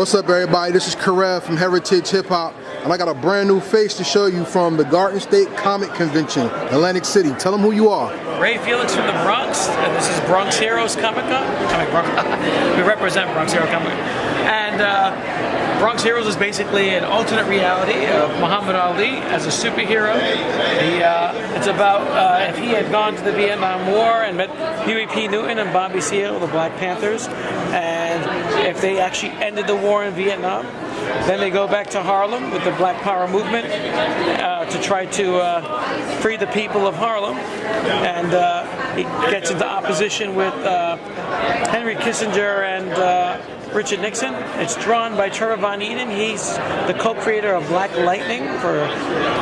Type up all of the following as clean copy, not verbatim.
What's up, everybody? This is Karev from Heritage Hip Hop, and I got a brand new face to show you from the Garden State Comic Convention, Atlantic City. Tell them who you are. Ray Felix from the Bronx, and this is Bronx Heroes Comic Con. We represent Bronx Hero Comic. And Bronx Heroes is basically an alternate reality of Muhammed Ali as a superhero. It's about if he had gone to the Vietnam War and met Huey P. Newton and Bobby Seale, the Black Panthers, and if they actually ended the war in Vietnam, then they go back to Harlem with the Black Power movement to try to free the people of Harlem. And he gets into opposition with Henry Kissinger and Richard Nixon. It's drawn by Trevor Von Eeden. He's the co-creator of Black Lightning for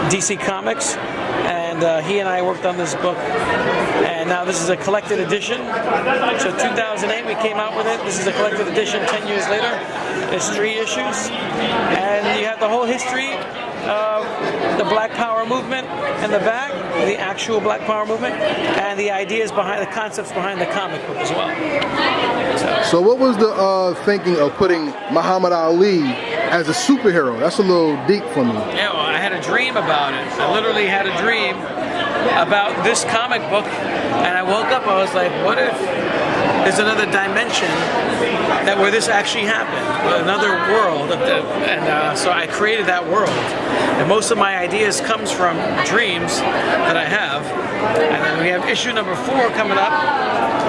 DC Comics. And he and I worked on this book. And now this is a collected edition. So 2008 we came out with it. This is a collected edition 10 years later. There's 3 issues. And you have the whole history of the Black Power movement in the back, the actual Black Power movement, and the ideas behind, the concepts behind the comic book as well. So what was the thinking of putting Muhammad Ali as a superhero? That's a little deep for me. Yeah, well, I had a dream about it. I literally had a dream about this comic book, and I woke up, I was like, what if there's another dimension that where this actually happened, another world, so I created that world. And most of my ideas comes from dreams that I have. And then we have issue number 4 coming up,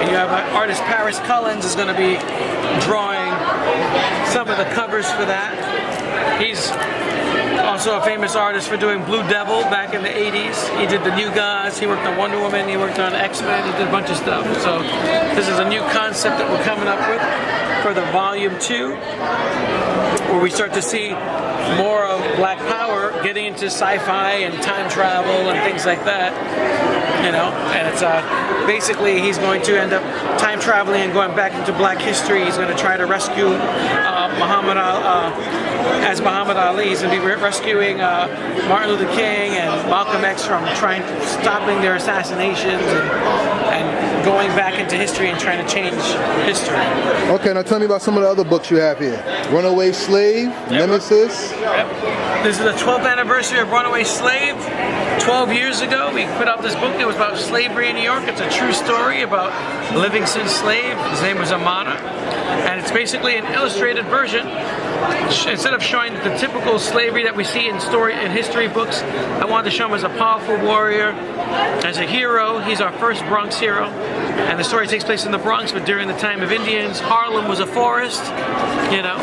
and you have artist Paris Cullins is going to be drawing some of the covers for that. He's also a famous artist for doing Blue Devil back in the 80s. He did the New Gods, he worked on Wonder Woman, he worked on X-Men, he did a bunch of stuff. So this is a new concept that we're coming up with for the volume 2, where we start to see more of Black Power getting into sci-fi and time travel and things like that. You know, and it's basically he's going to end up time traveling and going back into Black history. He's going to try to rescue as Muhammad Ali. He's going to be rescuing Martin Luther King and Malcolm X from stopping their assassinations and going back into history and trying to change history. Okay, now tell me about some of the other books you have here. Runaway Slave, Nemesis. Yep. This is the 12th anniversary of Runaway Slave. 12 years ago, we put out this book. It was about slavery in New York. It's a true story about Livingston's slave. His name was Amana. And it's basically an illustrated version. Instead of showing the typical slavery that we see in history books, I wanted to show him as a powerful warrior, as a hero. He's our first Bronx hero. And the story takes place in the Bronx, but during the time of Indians. Harlem was a forest, you know.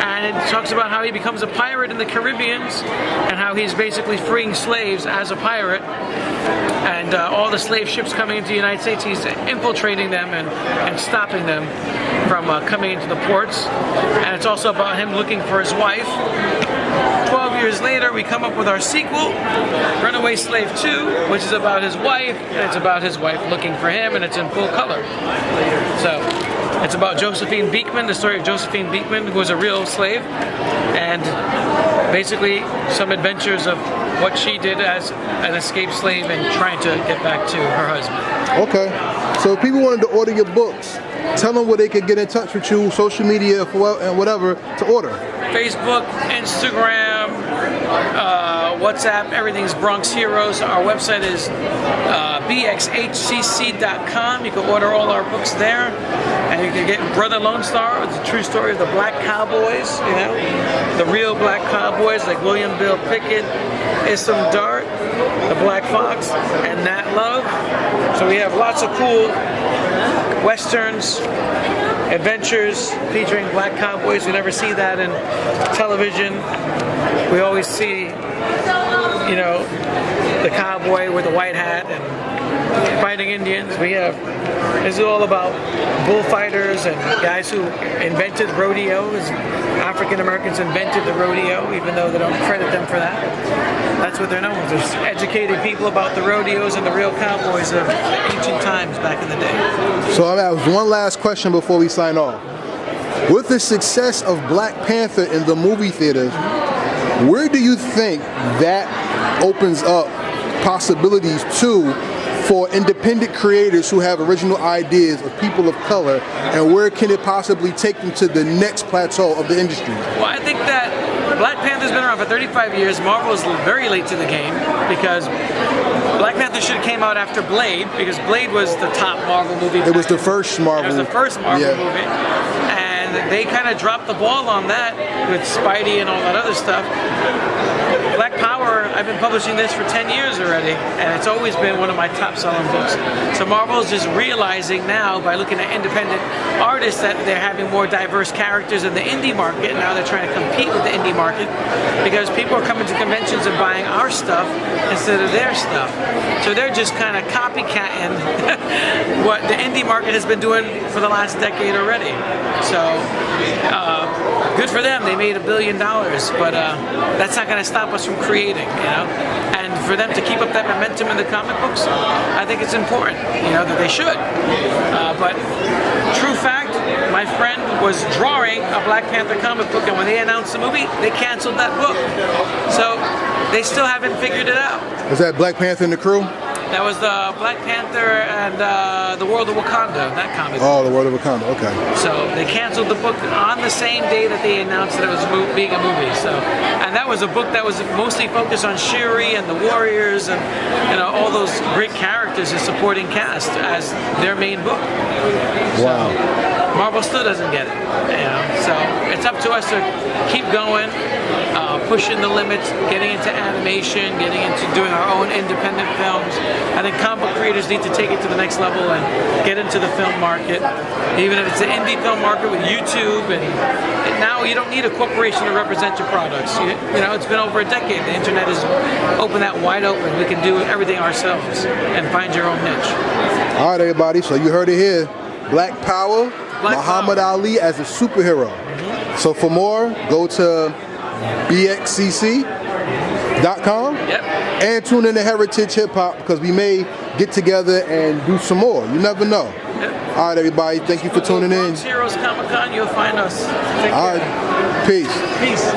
And it talks about how he becomes a pirate in the Caribbean and how he's basically freeing slaves as a pirate. And all the slave ships coming into the United States, he's infiltrating them and stopping them from coming into the ports. And it's also about him looking for his wife. 12 years later, we come up with our sequel, Runaway Slave 2, which is about his wife, and it's about his wife looking for him, and it's in full color. So it's about Josephine Beekman, the story of Josephine Beekman, who was a real slave, and basically some adventures of what she did as an escaped slave and trying to get back to her husband. Okay, so if people wanted to order your books, tell them where they could get in touch with you, social media, and whatever, to order. Facebook, Instagram, WhatsApp, everything's Bronx Heroes. Our website is bxhcc.com. You can order all our books there. And you can get Brother Lonestar. It's a true story of the Black Cowboys, you know, the real Black Cowboys like William Bill Pickett, Issam Dart, the Black Fox, and Nat Love. So we have lots of cool westerns, adventures featuring Black Cowboys. We never see that in television. We always see, you know, the cowboy with the white hat and fighting Indians. This is all about bullfighters and guys who invented rodeos. African Americans invented the rodeo, even though they don't credit them for that. That's what they're known for. They're educating people about the rodeos and the real cowboys of ancient times back in the day. So I have one last question before we sign off. With the success of Black Panther in the movie theaters, where do you think that opens up possibilities to for independent creators who have original ideas of people of color, and where can it possibly take them to the next plateau of the industry? Well, I think that Black Panther's been around for 35 years. Marvel's very late to the game because Black Panther should have came out after Blade, because Blade was the top Marvel movie. It was the first Marvel. It was the first Marvel movie. And they kind of dropped the ball on that with Spidey and all that other stuff. Black Power, I've been publishing this for 10 years already, and it's always been one of my top selling books. So Marvel's just realizing now, by looking at independent artists, that they're having more diverse characters in the indie market. Now they're trying to compete with the indie market because people are coming to conventions and buying our stuff instead of their stuff. So they're just kind of copycatting what the indie market has been doing for the last decade already. So good for them, they made $1 billion, but that's not going to stop us from creating, you know. And for them to keep up that momentum in the comic books, I think it's important, you know, that they should. But true fact, my friend was drawing a Black Panther comic book, and when they announced the movie, they canceled that book. So they still haven't figured it out. Was that Black Panther and the Crew? That was the Black Panther and the World of Wakanda, that comic book. Oh, the World of Wakanda, okay. So they canceled the book on the same day that they announced that it was being a movie. So, and that was a book that was mostly focused on Shuri and the Warriors and, you know, all those great characters, the supporting cast, as their main book. Wow. So, Marvel still doesn't get it, you know. So it's up to us to keep going, pushing the limits, getting into animation, getting into doing our own independent films. I think comic book creators need to take it to the next level and get into the film market, even if it's an indie film market with YouTube. And now you don't need a corporation to represent your products. You know, it's been over a decade. The internet has opened that wide open. We can do everything ourselves and find your own niche. All right, everybody. So you heard it here. Black Power, Muhammad Ali as a superhero. So for more, go to bxcc.com. Yep. And tune in to Heritage Hip Hop, because we may get together and do some more. You never know. Yep. All right, everybody. Thank you for tuning in. Bronx Heroes Comic Con, you'll find us. All right. Peace. Peace.